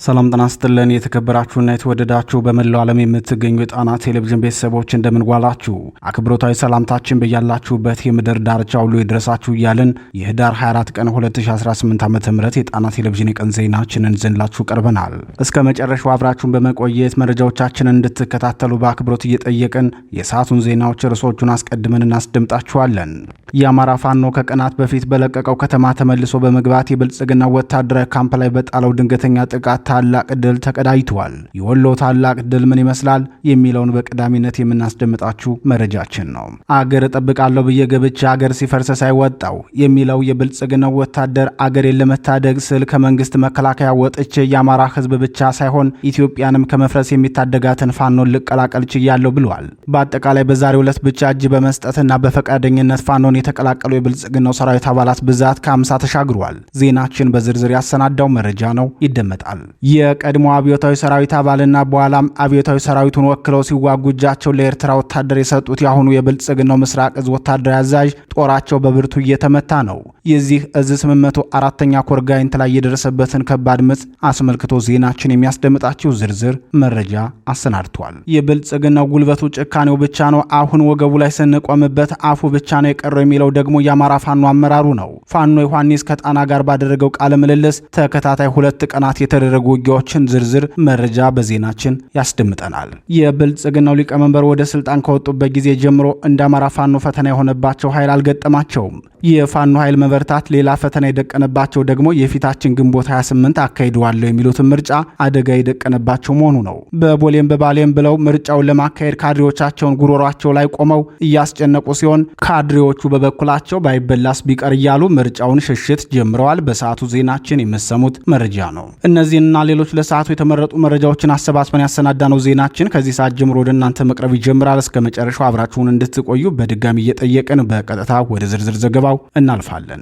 ሰላም ጤና ይስጥልን የተከበራችሁና የተወደዳችሁ በመላው ዓለም የምትገኙ የጣና ቴሌቪዥን ቤተሰቦች እንደምንጓላችሁ አክብሮታዊ ሰላምታችን በያላችሁበት የምድር ዳርቻ ሁሉ ይድረሳችሁ እያልን የህዳር 24 ቀን 2018 ዓ.ም የጣና ቴሌቪዥን የቀን ዜናችንን ይዘንላችሁ ቀርበናል። እስከ መጨረሻው አብራችሁን በመቆየት መረጃዎቻችንን እንድትከታተሉ በአክብሮት እየጠየቅን የሰዓቱን ዜናዎች ርዕሶቹን አስቀድመን እናስደምጣችኋለን። የአማራ ፋኖ ከቀናት በፊት በለቀቀው ከተማ ተመልሶ በመግባት የብልጽግና ወታደራዊ ካምፕ ላይ በጣለው ድንገተኛ ጥቃት ታላቅ ድል ተቀዳጅቷል። የወሎ ታላቅ ድል ምን ይመስላል የሚለውን በቀዳሚነት የምናስደምጣችሁ መረጃችን ነው። አገር እጠብቃለሁ ብዬ ገብቼ አገር ሲፈርስ ሳይወጣው የሚለው የብልጽግናው ወታደር አገሬን ለመታደግ ስል ከመንግስት መከላከያ ወጥቼ የአማራ ህዝብ ብቻ ሳይሆን ኢትዮጵያንም ከመፍረስ የሚታደጋትን ፋኖን ልቀላቀል ችያለሁ ብሏል። በአጠቃላይ በዛሬው ዕለት ብቻ እጅ በመስጠትና በፈቃደኝነት ፋኖን የተቀላቀሉ የብልጽግናው ሰራዊት አባላት ብዛት ከ50 ተሻግሯል። ዜናችን በዝርዝር ያሰናዳው መረጃ ነው፣ ይደመጣል። የቀድሞ አብዮታዊ ሰራዊት አባልና በኋላም አብዮታዊ ሰራዊቱን ወክለው ሲዋጉ እጃቸው ለኤርትራ ወታደር የሰጡት የአሁኑ የብልጽግናው ምስራቅ እዝ ወታደራዊ አዛዥ ጦራቸው በብርቱ እየተመታ ነው። የዚህ እዝ 804ኛ ኮር ጋይንት ላይ የደረሰበትን ከባድ ምት አስመልክቶ ዜናችን የሚያስደምጣችሁ ዝርዝር መረጃ አሰናድቷል። የብልጽግናው ጉልበቱ ጭካኔው ብቻ ነው፣ አሁን ወገቡ ላይ ስንቆምበት አፉ ብቻ ነው የቀረው የሚለው ደግሞ የአማራ ፋኖ አመራሩ ነው። ፋኖ ዮሐንስ ከጣና ጋር ባደረገው ቃለ ምልልስ ተከታታይ 2 ቀናት የተደረጉ ውጊያዎችን ዝርዝር መረጃ በዜናችን ያስደምጠናል። የብልጽግናው ሊቀመንበር ወደ ስልጣን ከወጡበት ጊዜ ጀምሮ እንደ አማራ ፋኖ ፈተና የሆነባቸው ኃይል አልገጠማቸውም። የፋኖ ኃይል መበርታት ሌላ ፈተና የደቀነባቸው ደግሞ የፊታችን ግንቦት 28 አካሂደዋለሁ የሚሉትን ምርጫ አደጋ የደቀነባቸው መሆኑ ነው። በቦሌም በባሌም ብለው ምርጫውን ለማካሄድ ካድሬዎቻቸውን ጉሮሯቸው ላይ ቆመው እያስጨነቁ ሲሆን ካድሬዎቹ በበኩላቸው ባይበላስ ቢቀር እያሉ ምርጫውን ሽሽት ጀምረዋል። በሰዓቱ ዜናችን የምሰሙት መረጃ ነው። እነዚህንና ሌሎች ለሰዓቱ የተመረጡ መረጃዎችን አሰባስበን ያሰናዳነው ዜናችን ከዚህ ሰዓት ጀምሮ ወደ እናንተ መቅረብ ይጀምራል። እስከ መጨረሻው አብራችሁን እንድትቆዩ በድጋሚ እየጠየቅን በቀጥታ ወደ ዝርዝር ዘገባው እናልፋለን።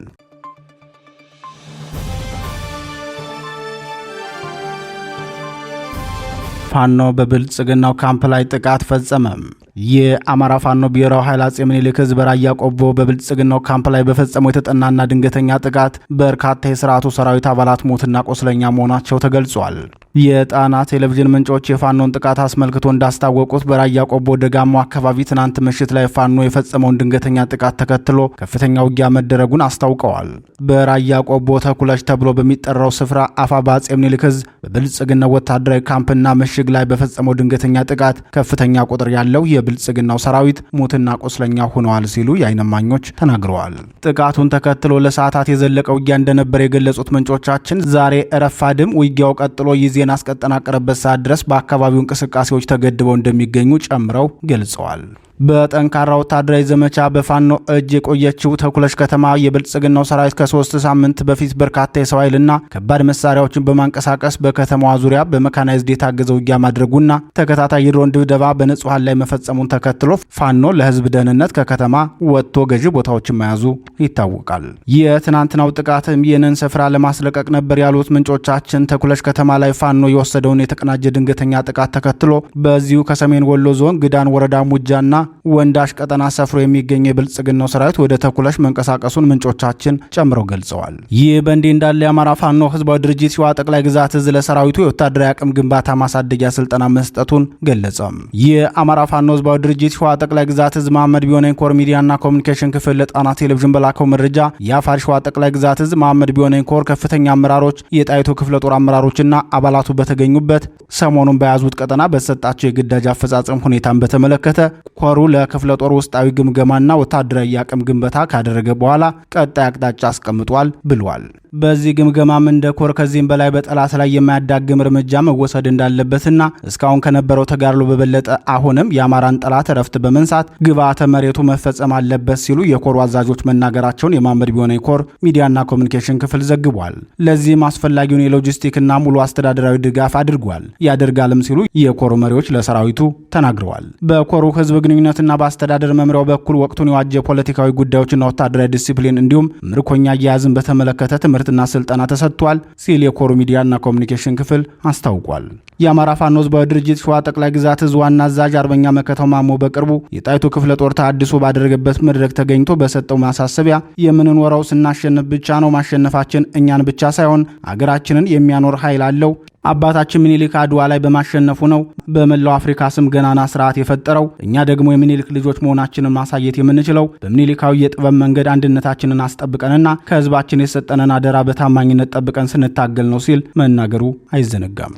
ፋኖ በብልጽግናው ካምፕ ላይ ጥቃት ፈጸመም። የአማራ ፋኖ ብሔራዊ ኃይል አጼ ምኒልክ ህዝብ ራያ ቆቦ በብልጽግናው ካምፕ ላይ በፈጸመው የተጠናና ድንገተኛ ጥቃት በርካታ የስርዓቱ ሰራዊት አባላት ሞትና ቆስለኛ መሆናቸው ተገልጿል። የጣና ቴሌቪዥን ምንጮች የፋኖን ጥቃት አስመልክቶ እንዳስታወቁት በራያ ቆቦ ደጋማው አካባቢ ትናንት ምሽት ላይ ፋኖ የፈጸመውን ድንገተኛ ጥቃት ተከትሎ ከፍተኛ ውጊያ መደረጉን አስታውቀዋል። በራያ ቆቦ ተኩለሽ ተብሎ በሚጠራው ስፍራ አፋባ አጼ ምኒልክ ህዝብ በብልጽግናው ወታደራዊ ካምፕና ምሽግ ላይ በፈጸመው ድንገተኛ ጥቃት ከፍተኛ ቁጥር ያለው የብልጽግናው ሰራዊት ሞትና ቆስለኛ ሆነዋል ሲሉ የዓይን እማኞች ተናግረዋል። ጥቃቱን ተከትሎ ለሰዓታት የዘለቀ ውጊያ እንደነበር የገለጹት ምንጮቻችን ዛሬ ረፋድም ውጊያው ቀጥሎ ዜና እስከተጠናቀረበት ሰዓት ድረስ በአካባቢው እንቅስቃሴዎች ተገድበው እንደሚገኙ ጨምረው ገልጸዋል። በጠንካራ ወታደራዊ ዘመቻ በፋኖ እጅ የቆየችው ተኩለሽ ከተማ የብልጽግናው ሰራዊት ከ3 ሳምንት በፊት በርካታ የሰው ኃይልና ከባድ መሳሪያዎችን በማንቀሳቀስ በከተማዋ ዙሪያ በመካናይዝድ የታገዘ ውጊያ ማድረጉና ተከታታይ የድሮን ድብደባ በንጹሃን ላይ መፈጸሙን ተከትሎ ፋኖ ለህዝብ ደህንነት ከከተማ ወጥቶ ገዢ ቦታዎችን መያዙ ይታወቃል። የትናንትናው ጥቃትም ይህንን ስፍራ ለማስለቀቅ ነበር ያሉት ምንጮቻችን ተኩለሽ ከተማ ላይ ፋኖ የወሰደውን የተቀናጀ ድንገተኛ ጥቃት ተከትሎ በዚሁ ከሰሜን ወሎ ዞን ግዳን ወረዳ ሙጃና ወንዳሽ ቀጠና ሰፍሮ የሚገኘው የብልጽግናው ሰራዊት ወደ ተኩለሽ መንቀሳቀሱን ምንጮቻችን ጨምረው ገልጸዋል። ይህ በእንዲህ እንዳለ የአማራ ፋኖ ህዝባዊ ድርጅት ሸዋ ጠቅላይ ግዛት እዝ ለሰራዊቱ የወታደራዊ አቅም ግንባታ ማሳደጊያ ስልጠና መስጠቱን ገለጸም። የአማራ ፋኖ ህዝባዊ ድርጅት ሸዋ ጠቅላይ ግዛት እዝ መሐመድ ቢሆነኝ ኮር ሚዲያና ኮሚኒኬሽን ክፍል ለጣና ቴሌቪዥን በላከው መረጃ የአፋር ሸዋ ጠቅላይ ግዛት እዝ መሐመድ ቢሆነኝ ኮር ከፍተኛ አመራሮች፣ የጣይቱ ክፍለ ጦር አመራሮችና አባላቱ በተገኙበት ሰሞኑን በያዙት ቀጠና በተሰጣቸው የግዳጅ አፈጻጸም ሁኔታን በተመለከተ ኮሩ ለክፍለ ጦር ውስጣዊ ግምገማና ወታደራዊ አቅም ግንባታ ካደረገ በኋላ ቀጣይ አቅጣጫ አስቀምጧል ብሏል። በዚህ ግምገማም እንደ ኮር ከዚህም በላይ በጠላት ላይ የማያዳግም እርምጃ መወሰድ እንዳለበትና እስካሁን ከነበረው ተጋድሎ በበለጠ አሁንም የአማራን ጠላት እረፍት በመንሳት ግብዓተ መሬቱ መፈጸም አለበት ሲሉ የኮሩ አዛዦች መናገራቸውን የመሐመድ ቢሆነኝ ኮር ሚዲያና ኮሚኒኬሽን ክፍል ዘግቧል። ለዚህም አስፈላጊውን የሎጂስቲክና ሙሉ አስተዳደራዊ ድጋፍ አድርጓል ያደርጋልም ሲሉ የኮሩ መሪዎች ለሰራዊቱ ተናግረዋል። በኮሩ ህዝብ ግንኙነትና በአስተዳደር መምሪያው በኩል ወቅቱን የዋጀ ፖለቲካዊ ጉዳዮችና ወታደራዊ ዲሲፕሊን እንዲሁም ምርኮኛ አያያዝን በተመለከተ ትምህርትና ስልጠና ተሰጥቷል ሲል የኮሩ ሚዲያና ኮሚኒኬሽን ክፍል አስታውቋል። የአማራ ፋኖ ህዝባዊ ድርጅት ሸዋ ጠቅላይ ግዛት እዝ ዋና አዛዥ አርበኛ መከታው ማሞ በቅርቡ የጣይቱ ክፍለ ጦር ተሐድሶ ባደረገበት መድረክ ተገኝቶ በሰጠው ማሳሰቢያ የምንኖረው ስናሸንፍ ብቻ ነው፣ ማሸነፋችን እኛን ብቻ ሳይሆን አገራችንን የሚያኖር ኃይል አለው አባታችን ምኒልክ አድዋ ላይ በማሸነፉ ነው በመላው አፍሪካ ስም ገናና ስርዓት የፈጠረው። እኛ ደግሞ የምኒልክ ልጆች መሆናችንን ማሳየት የምንችለው በምኒልካዊ የጥበብ መንገድ አንድነታችንን አስጠብቀንና ከህዝባችን የሰጠነን አደራ በታማኝነት ጠብቀን ስንታገል ነው ሲል መናገሩ አይዘነጋም።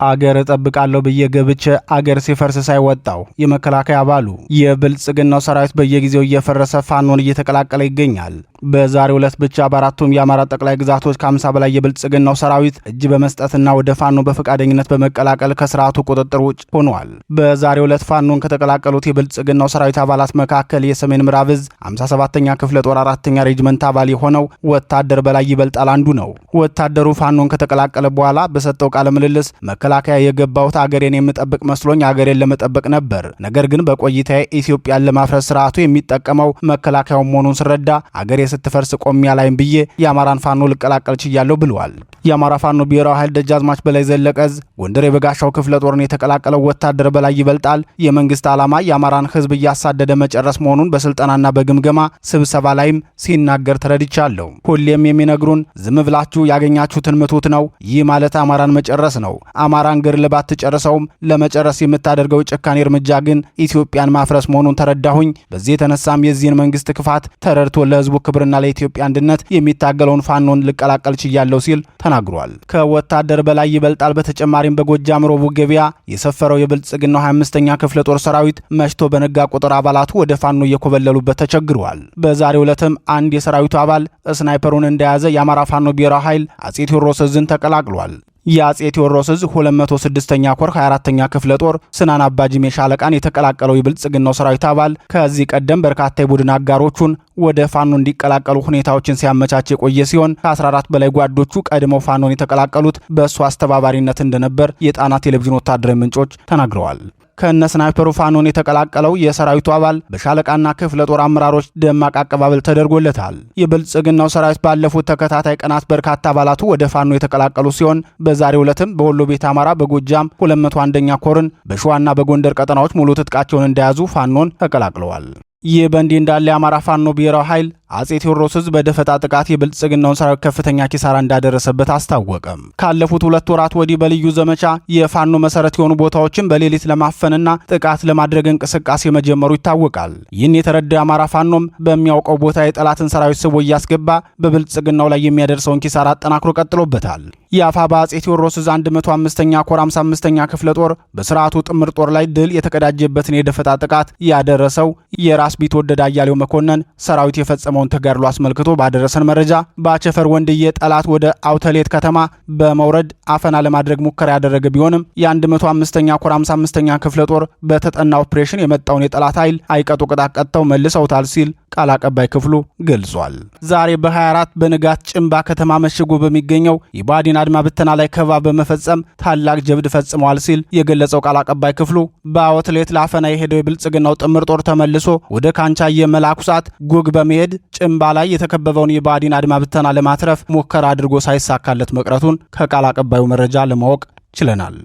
አገር እጠብቃለሁ ብዬ ገብቼ አገር ሲፈርስ ሳይወጣው የመከላከያ አባሉ የብልጽግናው ሰራዊት በየጊዜው እየፈረሰ ፋኖን እየተቀላቀለ ይገኛል። በዛሬው ዕለት ብቻ በአራቱም የአማራ ጠቅላይ ግዛቶች ከ50 በላይ የብልጽግናው ሰራዊት እጅ በመስጠትና ወደ ፋኖ በፈቃደኝነት በመቀላቀል ከስርዓቱ ቁጥጥር ውጭ ሆኗል። በዛሬው ዕለት ፋኖን ከተቀላቀሉት የብልጽግናው ሰራዊት አባላት መካከል የሰሜን ምዕራብ ዕዝ 57ኛ ክፍለ ጦር 4ኛ ሬጅመንት አባል የሆነው ወታደር በላይ ይበልጣል አንዱ ነው። ወታደሩ ፋኖን ከተቀላቀለ በኋላ በሰጠው ቃለ ምልልስ መከላከያ የገባሁት አገሬን የምጠብቅ መስሎኝ አገሬን ለመጠበቅ ነበር። ነገር ግን በቆይታዬ ኢትዮጵያን ለማፍረስ ስርዓቱ የሚጠቀመው መከላከያው መሆኑን ስረዳ አገሬ ስትፈርስ ቆሚያ ላይም ብዬ የአማራን ፋኖ ልቀላቀል ችያለሁ ብለዋል። የአማራ ፋኖ ብሔራዊ ኃይል ደጃዝማች በላይ ዘለቀ ዕዝ ጎንደር የበጋሻው ክፍለ ጦርን የተቀላቀለው ወታደር በላይ ይበልጣል የመንግስት ዓላማ የአማራን ህዝብ እያሳደደ መጨረስ መሆኑን በስልጠናና በግምገማ ስብሰባ ላይም ሲናገር ተረድቻለሁ። ሁሌም የሚነግሩን ዝም ብላችሁ ያገኛችሁትን ምቱት ነው። ይህ ማለት አማራን መጨረስ ነው። አማራን ገድለህ ባትጨርሰውም ለመጨረስ የምታደርገው ጭካኔ እርምጃ ግን ኢትዮጵያን ማፍረስ መሆኑን ተረዳሁኝ። በዚህ የተነሳም የዚህን መንግስት ክፋት ተረድቶ ለህዝቡ ክብርና ለኢትዮጵያ አንድነት የሚታገለውን ፋኖን ልቀላቀል ችያለሁ ሲል ተናግሯል። ከወታደር በላይ ይበልጣል በተጨማሪም በጎጃም ሮቡ ገበያ የሰፈረው የብልጽግናው 25ኛ ክፍለ ጦር ሰራዊት መሽቶ በነጋ ቁጥር አባላቱ ወደ ፋኖ እየኮበለሉበት ተቸግረዋል። በዛሬው ዕለትም አንድ የሰራዊቱ አባል ስናይፐሩን እንደያዘ የአማራ ፋኖ ብሔራዊ ኃይል አጼ ቴዎድሮስ ዕዝን ተቀላቅሏል። የአጼ ቴዎድሮስ ዕዝ 206ኛ ኮር 24ኛ ክፍለ ጦር ስናን አባጂሜ ሻለቃን የተቀላቀለው የብልጽግናው ሰራዊት አባል ከዚህ ቀደም በርካታ የቡድን አጋሮቹን ወደ ፋኖ እንዲቀላቀሉ ሁኔታዎችን ሲያመቻች የቆየ ሲሆን ከ14 በላይ ጓዶቹ ቀድመው ፋኖን የተቀላቀሉት በእሱ አስተባባሪነት እንደነበር የጣና ቴሌቪዥን ወታደራዊ ምንጮች ተናግረዋል። ከነ ስናይፐሩ ፋኖን የተቀላቀለው የሰራዊቱ አባል በሻለቃና ክፍለ ጦር አመራሮች ደማቅ አቀባበል ተደርጎለታል። የብልጽግናው ሰራዊት ባለፉት ተከታታይ ቀናት በርካታ አባላቱ ወደ ፋኖ የተቀላቀሉ ሲሆን በዛሬው ዕለትም በወሎ ቤት አማራ በጎጃም 201ኛ ኮርን በሸዋና በጎንደር ቀጠናዎች ሙሉ ትጥቃቸውን እንደያዙ ፋኖን ተቀላቅለዋል። ይህ በእንዲህ እንዳለ የአማራ ፋኖ ብሔራዊ ኃይል አጼ ቴዎድሮስ ዕዝ በደፈጣ ጥቃት የብልጽግናውን ሰራዊት ከፍተኛ ኪሳራ እንዳደረሰበት አስታወቀም። ካለፉት 2 ወራት ወዲህ በልዩ ዘመቻ የፋኖ መሰረት የሆኑ ቦታዎችን በሌሊት ለማፈንና ጥቃት ለማድረግ እንቅስቃሴ መጀመሩ ይታወቃል። ይህን የተረዳው የአማራ ፋኖም በሚያውቀው ቦታ የጠላትን ሰራዊት ስቦ እያስገባ በብልጽግናው ላይ የሚያደርሰውን ኪሳራ አጠናክሮ ቀጥሎበታል። የአፋባ አጼ ቴዎድሮስ ዕዝ 105ኛ ኮር 55ኛ ክፍለ ጦር በስርዓቱ ጥምር ጦር ላይ ድል የተቀዳጀበትን የደፈጣ ጥቃት ያደረሰው የራስ ቢትወደድ አያሌው መኮንን ሰራዊት የፈጸመውን ተጋድሎ አስመልክቶ ባደረሰን መረጃ በአቸፈር ወንድዬ ጠላት ወደ አውተሌት ከተማ በመውረድ አፈና ለማድረግ ሙከራ ያደረገ ቢሆንም የ105ኛ ኮር 55ኛ ክፍለ ጦር በተጠና ኦፕሬሽን የመጣውን የጠላት ኃይል አይቀጡ ቅጣት ቀጥተው መልሰውታል ሲል ቃል አቀባይ ክፍሉ ገልጿል። ዛሬ በ24 በንጋት ጭንባ ከተማ መሽጎ በሚገኘው የባዲን አድማ ብተና ላይ ከበባ በመፈጸም ታላቅ ጀብድ ፈጽመዋል ሲል የገለጸው ቃል አቀባይ ክፍሉ በአውትሌት ለአፈና የሄደው የብልጽግናው ጥምር ጦር ተመልሶ ወደ ካንቻ የመላኩ ሰዓት ጉግ በመሄድ ጭንባ ላይ የተከበበውን የባዲን አድማ ብተና ለማትረፍ ሙከራ አድርጎ ሳይሳካለት መቅረቱን ከቃል አቀባዩ መረጃ ለማወቅ ችለናል።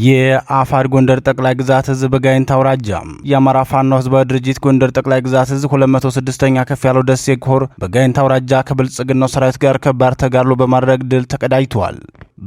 የአፋድ ጎንደር ጠቅላይ ግዛት ዕዝ በጋይንት አውራጃ የአማራ ፋኖ ህዝባዊ ድርጅት ጎንደር ጠቅላይ ግዛት ዕዝ 206ኛ ከፍ ያለው ደሴ ኮር በጋይንት አውራጃ ከብልጽግናው ሰራዊት ጋር ከባድ ተጋድሎ በማድረግ ድል ተቀዳጅቷል።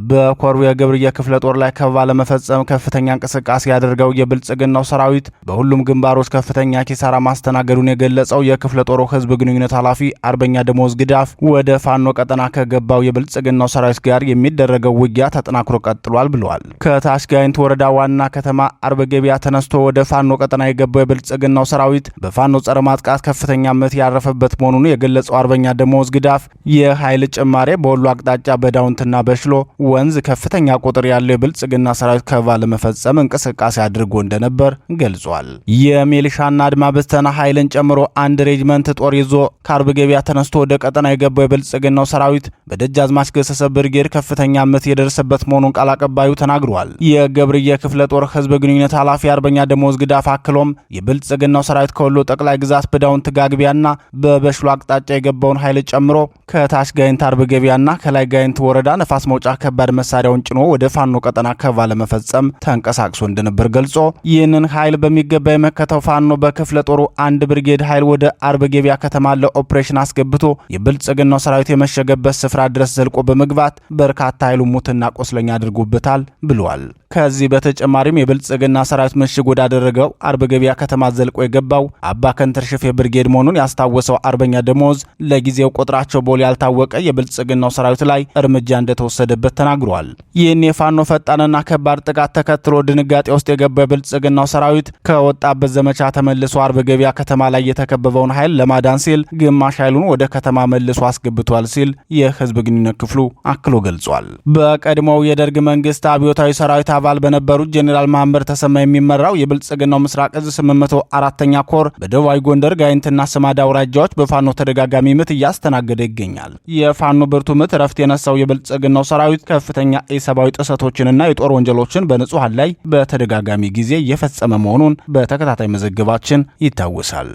በኮሩ የገብርዬ ክፍለ ጦር ላይ ከበባ ለመፈጸም ከፍተኛ እንቅስቃሴ ያደርገው የብልጽግናው ሰራዊት በሁሉም ግንባሮች ከፍተኛ ኪሳራ ማስተናገዱን የገለጸው የክፍለ ጦሩ ህዝብ ግንኙነት ኃላፊ አርበኛ ደሞዝ ግዳፍ ወደ ፋኖ ቀጠና ከገባው የብልጽግናው ሰራዊት ጋር የሚደረገው ውጊያ ተጠናክሮ ቀጥሏል ብለዋል። ከታች ጋይንት ወረዳ ዋና ከተማ አርበ ገበያ ተነስቶ ወደ ፋኖ ቀጠና የገባው የብልጽግናው ሰራዊት በፋኖ ጸረ ማጥቃት ከፍተኛ ምት ያረፈበት መሆኑን የገለጸው አርበኛ ደሞዝ ግዳፍ የኃይል ጭማሬ በወሎ አቅጣጫ በዳውንትና በሽሎ ወንዝ ከፍተኛ ቁጥር ያለው የብልጽግና ሰራዊት ከበባ ለመፈጸም እንቅስቃሴ አድርጎ እንደነበር ገልጿል። የሚሊሻና አድማ ብተና ኃይልን ጨምሮ አንድ ሬጅመንት ጦር ይዞ ከአርብ ገበያ ተነስቶ ወደ ቀጠና የገባው የብልጽግናው ሰራዊት በደጃዝማች ገሰሰ ብርጌድ ከፍተኛ ምት የደረሰበት መሆኑን ቃል አቀባዩ ተናግሯል። የገብርዬ ክፍለ ጦር ህዝብ ግንኙነት ኃላፊ አርበኛ ደሞዝ ግዳፍ አክሎም የብልጽግናው ሰራዊት ከወሎ ጠቅላይ ግዛት በዳውንት ጋግቢያና በበሽሎ አቅጣጫ የገባውን ኃይል ጨምሮ ከታች ጋይንት አርብ ገበያና ከላይ ጋይንት ወረዳ ነፋስ መውጫ ከባድ መሳሪያውን ጭኖ ወደ ፋኖ ቀጠና ከበባ ለመፈጸም ተንቀሳቅሶ እንደነበር ገልጾ ይህንን ኃይል በሚገባ የመከተው ፋኖ በክፍለ ጦሩ አንድ ብርጌድ ኃይል ወደ አርብ ገበያ ከተማ ለኦፕሬሽን አስገብቶ የብልጽግናው ሰራዊት የመሸገበት ስፍራ ድረስ ዘልቆ በመግባት በርካታ ኃይሉ ሙትና ቆስለኛ አድርጎበታል ብሏል። ከዚህ በተጨማሪም የብልጽግና ሰራዊት ምሽግ ወዳደረገው አርብ ገበያ ከተማ ዘልቆ የገባው አባ ከንተር ሽፌ ብርጌድ መሆኑን ያስታወሰው አርበኛ ደሞዝ ለጊዜው ቁጥራቸው ቦል ያልታወቀ የብልጽግናው ሰራዊት ላይ እርምጃ እንደተወሰደበት ተናግሯል። ይህን የፋኖ ፈጣንና ከባድ ጥቃት ተከትሎ ድንጋጤ ውስጥ የገባው የብልጽግናው ሰራዊት ከወጣበት ዘመቻ ተመልሶ አርብ ገበያ ከተማ ላይ የተከበበውን ኃይል ለማዳን ሲል ግማሽ ኃይሉን ወደ ከተማ መልሶ አስገብቷል ሲል የህዝብ ግንኙነት ክፍሉ አክሎ ገልጿል። በቀድሞው የደርግ መንግስት አብዮታዊ ሰራዊት አባል በነበሩት ጄኔራል መሐመድ ተሰማ የሚመራው የብልጽግናው ምስራቅ እዝ 804ኛ ኮር በደቡባዊ ጎንደር ጋይንትና ስማዳ አውራጃዎች በፋኖ ተደጋጋሚ ምት እያስተናገደ ይገኛል። የፋኖ ብርቱ ምት ረፍት የነሳው የብልጽግናው ሰራዊት ከፍተኛ ኢሰብአዊ ጥሰቶችንና የጦር ወንጀሎችን በንጹሃን ላይ በተደጋጋሚ ጊዜ እየፈጸመ መሆኑን በተከታታይ መዘገባችን ይታወሳል።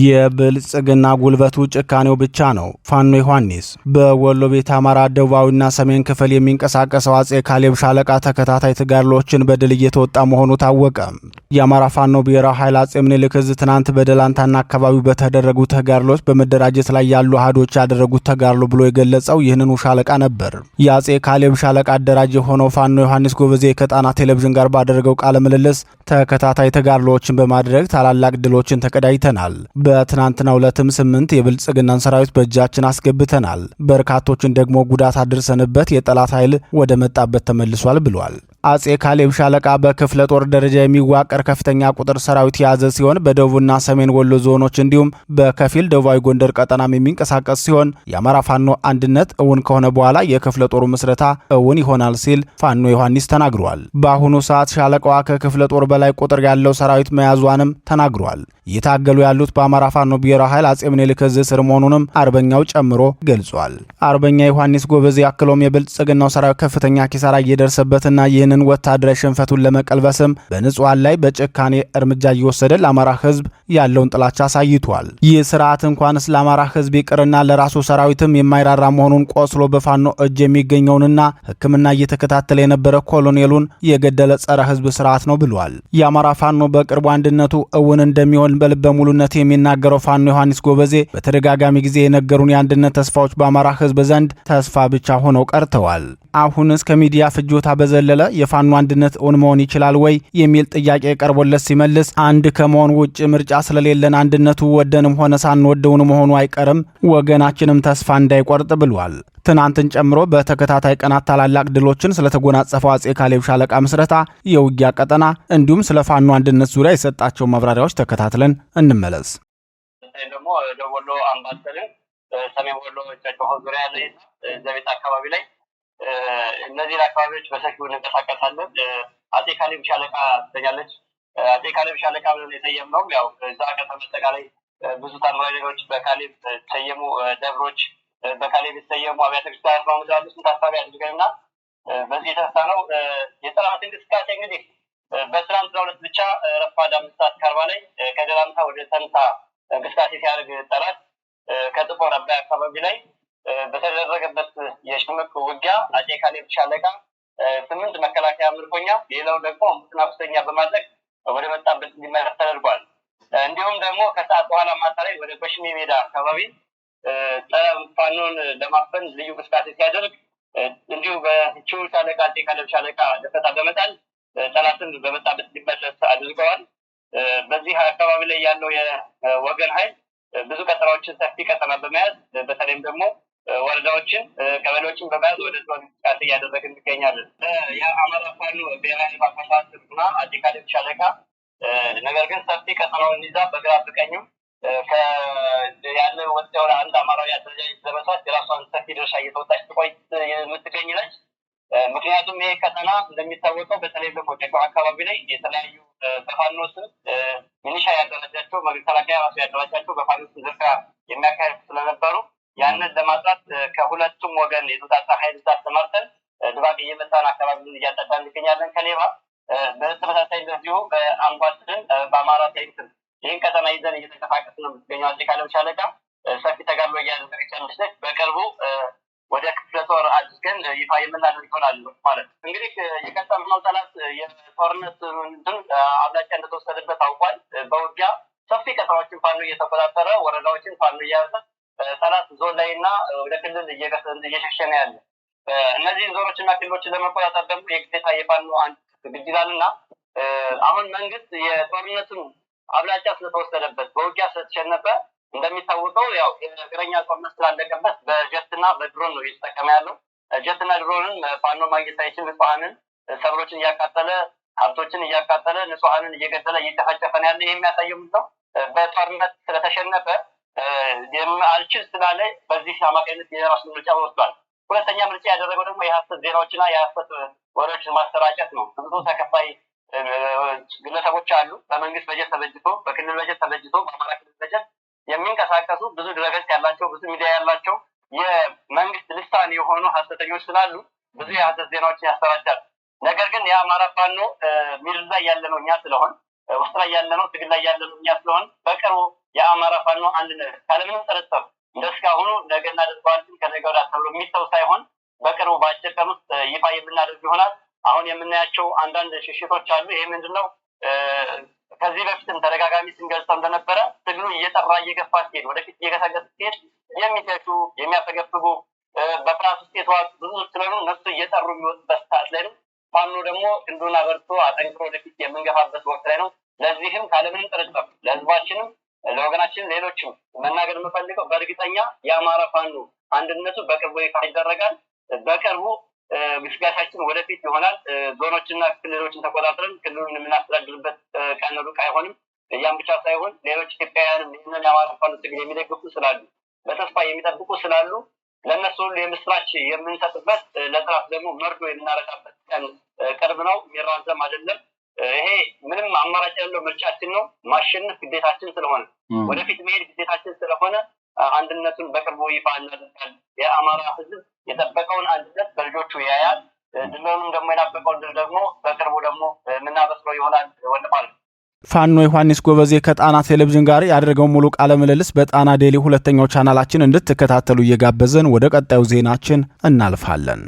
የብልጽግና ጉልበቱ ጭካኔው ብቻ ነው። ፋኖ ዮሐንስ በወሎ ቤት አማራ ደቡባዊና ሰሜን ክፍል የሚንቀሳቀሰው አጼ ካሌብ ሻለቃ ተከታታይ ተጋድሎችን በድል እየተወጣ መሆኑ ታወቀ። የአማራ ፋኖ ብሔራዊ ኃይል አጼ ምኒልክ ዕዝ ትናንት በደላንታና አካባቢው በተደረጉ ተጋድሎች በመደራጀት ላይ ያሉ አሃዶች ያደረጉት ተጋድሎ ብሎ የገለጸው ይህንኑ ሻለቃ ነበር። የአጼ ካሌብ ሻለቃ አደራጅ የሆነው ፋኖ ዮሐንስ ጎበዜ ከጣና ቴሌቪዥን ጋር ባደረገው ቃለ ምልልስ ተከታታይ ተጋድሎችን በማድረግ ታላላቅ ድሎችን ተቀዳጅተናል። በትናንትናው ዕለትም 8 የብልጽግናን ሰራዊት በእጃችን አስገብተናል። በርካቶችን ደግሞ ጉዳት አድርሰንበት የጠላት ኃይል ወደ መጣበት ተመልሷል ብሏል። አጼ ካሌብ ሻለቃ በክፍለ ጦር ደረጃ የሚዋቀር ከፍተኛ ቁጥር ሰራዊት የያዘ ሲሆን በደቡብና ሰሜን ወሎ ዞኖች እንዲሁም በከፊል ደቡባዊ ጎንደር ቀጠናም የሚንቀሳቀስ ሲሆን የአማራ ፋኖ አንድነት እውን ከሆነ በኋላ የክፍለ ጦሩ ምስረታ እውን ይሆናል ሲል ፋኖ ዮሐንስ ተናግሯል። በአሁኑ ሰዓት ሻለቃዋ ከክፍለ ጦር በላይ ቁጥር ያለው ሰራዊት መያዟንም ተናግሯል። እየታገሉ ያሉት በአማራ ፋኖ ብሔራዊ ኃይል አጼ ምኒልክ ዕዝ ስር መሆኑንም አርበኛው ጨምሮ ገልጿል። አርበኛ ዮሐንስ ጎበዜ አክሎም የብልጽግናው ሰራዊት ከፍተኛ ኪሳራ እየደረሰበትና ይህንን ወታደራዊ ሽንፈቱን ለመቀልበስም በንጹሃን ላይ በጭካኔ እርምጃ እየወሰደ ለአማራ ህዝብ ያለውን ጥላቻ አሳይቷል። ይህ ስርዓት እንኳንስ ለአማራ ህዝብ ይቅርና ለራሱ ሰራዊትም የማይራራ መሆኑን ቆስሎ በፋኖ እጅ የሚገኘውንና ሕክምና እየተከታተለ የነበረ ኮሎኔሉን የገደለ ጸረ ህዝብ ስርዓት ነው ብሏል። የአማራ ፋኖ በቅርቡ አንድነቱ እውን እንደሚሆን በልበ ሙሉነት የሚናገረው ፋኖ ዮሐንስ ጎበዜ በተደጋጋሚ ጊዜ የነገሩን የአንድነት ተስፋዎች በአማራ ህዝብ ዘንድ ተስፋ ብቻ ሆነው ቀርተዋል። አሁንስ ከሚዲያ ፍጆታ በዘለለ የፋኖ አንድነት እውን መሆን ይችላል ወይ የሚል ጥያቄ ቀርቦለት ሲመልስ አንድ ከመሆን ውጭ ምርጫ ስለሌለን አንድነቱ ወደንም ሆነ ሳንወደውን መሆኑ አይቀርም፣ ወገናችንም ተስፋ እንዳይቆርጥ ብሏል። ትናንትን ጨምሮ በተከታታይ ቀናት ታላላቅ ድሎችን ስለተጎናጸፈው አጼ ካሌብ ሻለቃ ምስረታ፣ የውጊያ ቀጠና እንዲሁም ስለ ፋኖ አንድነት ዙሪያ የሰጣቸው ማብራሪያዎች ተከታትለን እንመለስ። ደግሞ ደወሎ አምባሰልን ሰሜን ወሎ ጨጨሆ ዙሪያ ያለ ዘቤት አካባቢ ላይ እነዚህን አካባቢዎች በሰፊው እንንቀሳቀሳለን። አጼ ካሌብ ሻለቃ ትገኛለች። አጼ ካሌብ ሻለቃ ብለን የሰየምነው ያው እዛ ከተማ አጠቃላይ ብዙ ታሪካዊ ነገሮች በካሌብ የተሰየሙ ደብሮች፣ በካሌብ የተሰየሙ አብያተ ክርስቲያናት ማሙዛሉ ታሳቢ አድርገንና በዚህ የተነሳ ነው የጠላት እንቅስቃሴ እንግዲህ በትናንትናው ዕለት ብቻ ረፋድ 5:40 ላይ ከደላንታ ወደ ተንታ እንቅስቃሴ ሲያደርግ ጠላት ከጥቁር አባይ አካባቢ ላይ በተደረገበት የሽምቅ ውጊያ አጼ ካሌብ ሻለቃ 8 መከላከያ ምርኮኛ ሌላው ደግሞ ሙስና በማድረግ ወደ መጣበት እንዲመለስ ተደርጓል። እንዲሁም ደግሞ ከሰዓት በኋላ ማታ ላይ ወደ ጎሽሜ ሜዳ አካባቢ ፋኖን ለማፈን ልዩ እንቅስቃሴ ሲያደርግ እንዲሁ በቺው ሻለቃ አጼ ካሌብ ሻለቃ ደፈጣ በመጣል ጠላትን በመጣበት እንዲመለስ አድርገዋል። በዚህ አካባቢ ላይ ያለው የወገን ኃይል ብዙ ቀጠናዎችን ሰፊ ቀጠና በመያዝ በተለይም ደግሞ ወረዳዎችን ቀበሌዎችን በመያዝ ወደ ዞን እንቅስቃሴ እያደረግን እንገኛለን። የአማራ ፋኖ ብሔራዊ ባካፋትና አጼ ካሌብ ሻለቃ ነገር ግን ሰፊ ቀጠናውን ይዛ በግራ በቀኝም ያለ ወጥ የሆነ አንድ አማራዊ አደረጃጀት ለመስራት የራሷን ሰፊ ድርሻ እየተወጣች የምትገኝ ነች። ምክንያቱም ይሄ ቀጠና እንደሚታወቀው በተለይ በቆጨቆ አካባቢ ላይ የተለያዩ በፋኖ ስም ሚኒሻ ያደረጃቸው መከላከያ ራሱ ያደረጃቸው በፋኖ ስም ዝርፊያ የሚያካሄዱ ስለነበሩ ያንን ለማጥራት ከሁለቱም ወገን የተውጣጣ ኃይል ተሰማርተን ድባቅ እየመታን አካባቢውን እያጠቃን እንገኛለን። ከሌባ በተመሳሳይ እንደዚሁ በአምባሰልን በአማራ ሳይንስ ይህን ቀጠና ይዘን እየተንቀሳቀስ ነው የምትገኘው አፄ ካሌብ ሻለቃ ሰፊ ተጋድሎ እያደረገች ያለች ነች። በቅርቡ ወደ ክፍለ ጦር አድርገን ይፋ የምናደርግ ይሆናል ማለት ነው። እንግዲህ የቀጠምነው ጠላት የጦርነት አብላጫ እንደተወሰደበት ታውቋል። በውጊያ ሰፊ ቀጠናዎችን ፋኖ እየተቆጣጠረ ወረዳዎችን ፋኖ እያያዘ ጠላት ዞን ላይ እና ወደ ክልል እየሸሸ ነው ያለ። እነዚህ ዞኖችና ክልሎችን ለመቆጣጠር ደግሞ የግዴታ የፋኖ አንድ ግድ ይላልና አሁን መንግስት የጦርነቱን አብላጫ ስለተወሰደበት በውጊያ ስለተሸነፈ እንደሚታወቀው ያው የእግረኛ ጦርነት ስላለቀበት በጀትና በድሮን ነው እየተጠቀመ ያለው። ጀትና ድሮንን ፋኖ ማግኘት አይችል። ንጹሐንን ሰብሎችን እያቃጠለ ሀብቶችን እያቃጠለ ንጹሐንን እየገደለ እየጨፈጨፈ ነው ያለ። ይህ የሚያሳየው ምንድን ነው? በጦርነት ስለተሸነፈ አልችል ስላለ በዚህ አማካኝነት የራሱን ምርጫ ወስዷል። ሁለተኛ ምርጫ ያደረገው ደግሞ የሀሰት ዜናዎችና የሀሰት ወሬዎችን ማሰራጨት ነው። ብዙ ተከፋይ ግለሰቦች አሉ። በመንግስት በጀት ተበጅቶ፣ በክልል በጀት ተበጅቶ፣ በአማራ ክልል በጀት የሚንቀሳቀሱ ብዙ ድረገጽ ያላቸው ብዙ ሚዲያ ያላቸው የመንግስት ልሳን የሆኑ ሀሰተኞች ስላሉ ብዙ የሀሰት ዜናዎችን ያሰራጫል። ነገር ግን የአማራ ፋኖ ሚድል ላይ ያለ ነው እኛ ስለሆን፣ ውስጥ ላይ ያለ ነው ትግል ላይ ያለ ነው እኛ ስለሆን በቅርቡ የአማራ ፋኖ አንድነት ካለምንም ጥርጥር እንደስካሁኑ ነገ እናደርገዋለን ከነገ ወዲያ ተብሎ የሚተው ሳይሆን በቅርቡ በአጭር ቀን ውስጥ ይፋ የምናደርግ ይሆናል። አሁን የምናያቸው አንዳንድ ሽሽቶች አሉ። ይሄ ምንድነው? ከዚህ በፊትም ተደጋጋሚ ስንገልጸው እንደነበረ ትግሉ እየጠራ እየገፋ ሲሄድ ወደፊት እየገሰገሰ ሲሄድ የሚተቹ የሚያፈገፍጉ በፍርሃት ውስጥ የተዋጡ ብዙ ስለሆኑ እነሱ እየጠሩ የሚወጡበት ሰዓት ላይ ነው። ፋኖ ደግሞ ክንዱን አበርቶ አጠንክሮ ወደፊት የምንገፋበት ወቅት ላይ ነው። ለዚህም ካለምንም ጥርጥር ለህዝባችንም ለወገናችን ሌሎችም መናገር የምፈልገው በእርግጠኛ የአማራ ፋኖ አንድነቱ በቅርቡ ይፋ ይደረጋል። በቅርቡ ግስጋሻችን ወደፊት ይሆናል። ዞኖችና ክልሎችን ተቆጣጥረን ክልሉን የምናስተዳድርበት ቀን ሩቅ አይሆንም። ያም ብቻ ሳይሆን ሌሎች ኢትዮጵያውያንም ይህንን የአማራ ፋኖ ትግል የሚደግፉ ስላሉ በተስፋ የሚጠብቁ ስላሉ ለእነሱ ሁሉ የምስራች የምንሰጥበት ለጥራት ደግሞ መርዶ የምናረጋበት ቀን ቅርብ ነው። የሚራዘም አይደለም። ይሄ ምንም አማራጭ ያለው ምርጫችን ነው። ማሸነፍ ግዴታችን ስለሆነ ወደፊት መሄድ ግዴታችን ስለሆነ አንድነቱን በቅርቡ ይፋ እናደርጋለን። የአማራ ህዝብ የጠበቀውን አንድነት በልጆቹ ያያል። ድሎንም ደግሞ የናበቀውን ድል ደግሞ በቅርቡ ደግሞ የምናበስረው ይሆናል። ወንድማል ፋኖ ዮሐንስ ጎበዜ ከጣና ቴሌቪዥን ጋር ያደረገው ሙሉ ቃለ ምልልስ በጣና ዴሊ ሁለተኛው ቻናላችን እንድትከታተሉ እየጋበዘን ወደ ቀጣዩ ዜናችን እናልፋለን።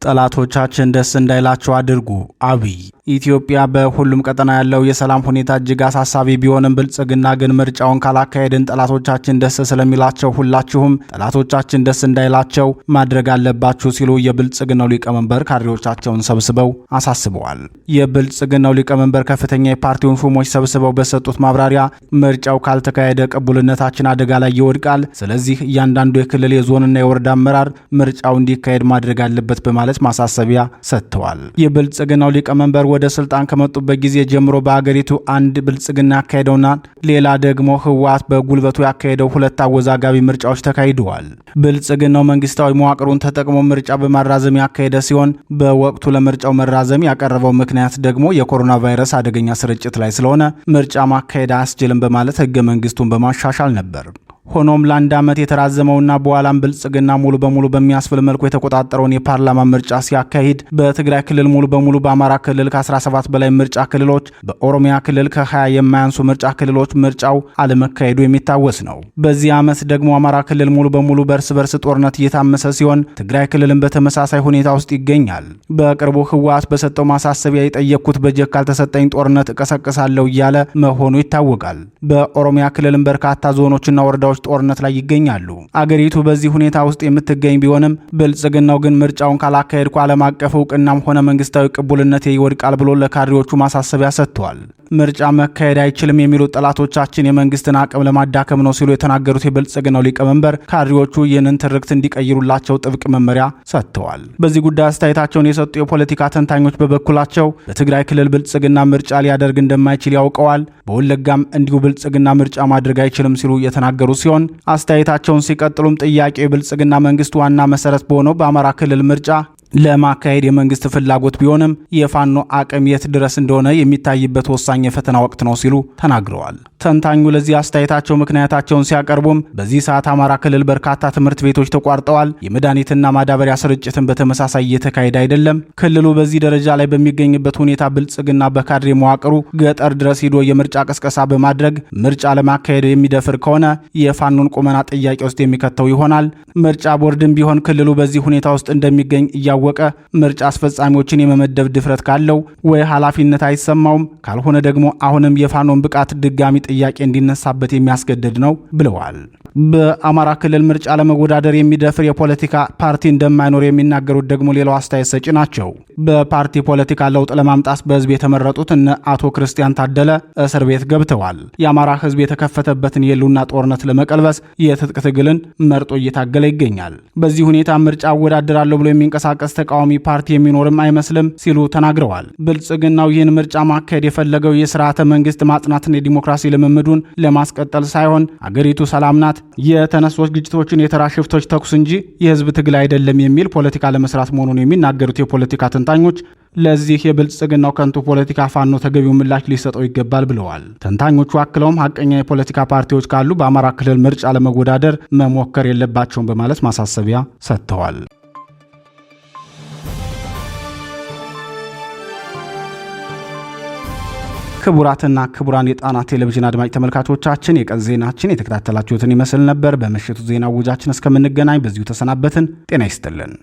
ጠላቶቻችን ደስ እንዳይላቸው አድርጉ። አብይ ኢትዮጵያ በሁሉም ቀጠና ያለው የሰላም ሁኔታ እጅግ አሳሳቢ ቢሆንም ብልጽግና ግን ምርጫውን ካላካሄድን ጠላቶቻችን ደስ ስለሚላቸው ሁላችሁም ጠላቶቻችን ደስ እንዳይላቸው ማድረግ አለባችሁ ሲሉ የብልጽግናው ሊቀመንበር ካድሬዎቻቸውን ሰብስበው አሳስበዋል። የብልጽግናው ሊቀመንበር ከፍተኛ የፓርቲውን ሹሞች ሰብስበው በሰጡት ማብራሪያ ምርጫው ካልተካሄደ ቅቡልነታችን አደጋ ላይ ይወድቃል። ስለዚህ እያንዳንዱ የክልል የዞንና የወረዳ አመራር ምርጫው እንዲካሄድ ማድረግ አለበት በማለት ማሳሰቢያ ሰጥተዋል። የብልጽግናው ሊቀመንበር ወደ ስልጣን ከመጡበት ጊዜ ጀምሮ በአገሪቱ አንድ ብልጽግና ያካሄደውና ሌላ ደግሞ ህወሓት በጉልበቱ ያካሄደው ሁለት አወዛጋቢ ምርጫዎች ተካሂደዋል። ብልጽግናው መንግስታዊ መዋቅሩን ተጠቅሞ ምርጫ በማራዘም ያካሄደ ሲሆን በወቅቱ ለምርጫው መራዘም ያቀረበው ምክንያት ደግሞ የኮሮና ቫይረስ አደገኛ ስርጭት ላይ ስለሆነ ምርጫ ማካሄድ አያስችልም በማለት ህገ መንግስቱን በማሻሻል ነበር። ሆኖም ለአንድ ዓመት የተራዘመውና በኋላም ብልጽግና ሙሉ በሙሉ በሚያስብል መልኩ የተቆጣጠረውን የፓርላማ ምርጫ ሲያካሂድ በትግራይ ክልል ሙሉ በሙሉ፣ በአማራ ክልል ከ17 በላይ ምርጫ ክልሎች፣ በኦሮሚያ ክልል ከ20 የማያንሱ ምርጫ ክልሎች ምርጫው አለመካሄዱ የሚታወስ ነው። በዚህ ዓመት ደግሞ አማራ ክልል ሙሉ በሙሉ በእርስ በርስ ጦርነት እየታመሰ ሲሆን ትግራይ ክልልን በተመሳሳይ ሁኔታ ውስጥ ይገኛል። በቅርቡ ህወሓት በሰጠው ማሳሰቢያ የጠየቅኩት በጀት ካልተሰጠኝ ጦርነት እቀሰቅሳለሁ እያለ መሆኑ ይታወቃል። በኦሮሚያ ክልልም በርካታ ዞኖችና ወረዳዎች ጦርነት ላይ ይገኛሉ። አገሪቱ በዚህ ሁኔታ ውስጥ የምትገኝ ቢሆንም ብልጽግናው ግን ምርጫውን ካላካሄድኩ ዓለም አቀፍ እውቅናም ሆነ መንግስታዊ ቅቡልነቴ ይወድቃል ብሎ ለካድሬዎቹ ማሳሰቢያ ሰጥቷል። ምርጫ መካሄድ አይችልም የሚሉት ጠላቶቻችን የመንግስትን አቅም ለማዳከም ነው ሲሉ የተናገሩት የብልጽግናው ሊቀመንበር ካድሬዎቹ ይህንን ትርክት እንዲቀይሩላቸው ጥብቅ መመሪያ ሰጥተዋል። በዚህ ጉዳይ አስተያየታቸውን የሰጡ የፖለቲካ ተንታኞች በበኩላቸው በትግራይ ክልል ብልጽግና ምርጫ ሊያደርግ እንደማይችል ያውቀዋል፣ በወለጋም እንዲሁ ብልጽግና ምርጫ ማድረግ አይችልም ሲሉ የተናገሩ ሲሆን አስተያየታቸውን ሲቀጥሉም ጥያቄው የብልጽግና መንግስት ዋና መሰረት በሆነው በአማራ ክልል ምርጫ ለማካሄድ የመንግስት ፍላጎት ቢሆንም የፋኖ አቅም የት ድረስ እንደሆነ የሚታይበት ወሳኝ የፈተና ወቅት ነው ሲሉ ተናግረዋል። ተንታኙ ለዚህ አስተያየታቸው ምክንያታቸውን ሲያቀርቡም በዚህ ሰዓት አማራ ክልል በርካታ ትምህርት ቤቶች ተቋርጠዋል፣ የመድኃኒትና ማዳበሪያ ስርጭትን በተመሳሳይ እየተካሄደ አይደለም፣ ክልሉ በዚህ ደረጃ ላይ በሚገኝበት ሁኔታ ብልጽግና በካድሬ መዋቅሩ ገጠር ድረስ ሂዶ የምርጫ ቅስቀሳ በማድረግ ምርጫ ለማካሄድ የሚደፍር ከሆነ የፋኖን ቁመና ጥያቄ ውስጥ የሚከተው ይሆናል። ምርጫ ቦርድም ቢሆን ክልሉ በዚህ ሁኔታ ውስጥ እንደሚገኝ እያወቀ ምርጫ አስፈጻሚዎችን የመመደብ ድፍረት ካለው ወይ ኃላፊነት አይሰማውም፣ ካልሆነ ደግሞ አሁንም የፋኖን ብቃት ድጋሚ ጥያቄ እንዲነሳበት የሚያስገድድ ነው ብለዋል። በአማራ ክልል ምርጫ ለመወዳደር የሚደፍር የፖለቲካ ፓርቲ እንደማይኖር የሚናገሩት ደግሞ ሌላው አስተያየት ሰጪ ናቸው። በፓርቲ ፖለቲካ ለውጥ ለማምጣት በህዝብ የተመረጡት እነ አቶ ክርስቲያን ታደለ እስር ቤት ገብተዋል። የአማራ ህዝብ የተከፈተበትን የህልውና ጦርነት ለመቀልበስ የትጥቅ ትግልን መርጦ እየታገለ ይገኛል። በዚህ ሁኔታ ምርጫ አወዳደራለሁ ብሎ የሚንቀሳቀስ ተቃዋሚ ፓርቲ የሚኖርም አይመስልም ሲሉ ተናግረዋል። ብልጽግናው ይህን ምርጫ ማካሄድ የፈለገው የስርዓተ መንግስት ማጽናትን የዲሞክራሲ ልምምዱን ለማስቀጠል ሳይሆን አገሪቱ ሰላም ናት፣ የተነሱት ግጭቶችን የተራ ሽፍቶች ተኩስ እንጂ የህዝብ ትግል አይደለም የሚል ፖለቲካ ለመስራት መሆኑን የሚናገሩት የፖለቲካ ተንታኞች ለዚህ የብልጽግናው ከንቱ ፖለቲካ ፋኖ ተገቢው ምላሽ ሊሰጠው ይገባል ብለዋል። ተንታኞቹ አክለውም ሀቀኛ የፖለቲካ ፓርቲዎች ካሉ በአማራ ክልል ምርጫ ለመወዳደር መሞከር የለባቸውም በማለት ማሳሰቢያ ሰጥተዋል። ክቡራትና ክቡራን የጣና ቴሌቪዥን አድማጭ ተመልካቾቻችን የቀን ዜናችን የተከታተላችሁትን ይመስል ነበር። በምሽቱ ዜና ውጃችን እስከምንገናኝ በዚሁ ተሰናበትን። ጤና ይስጥልን።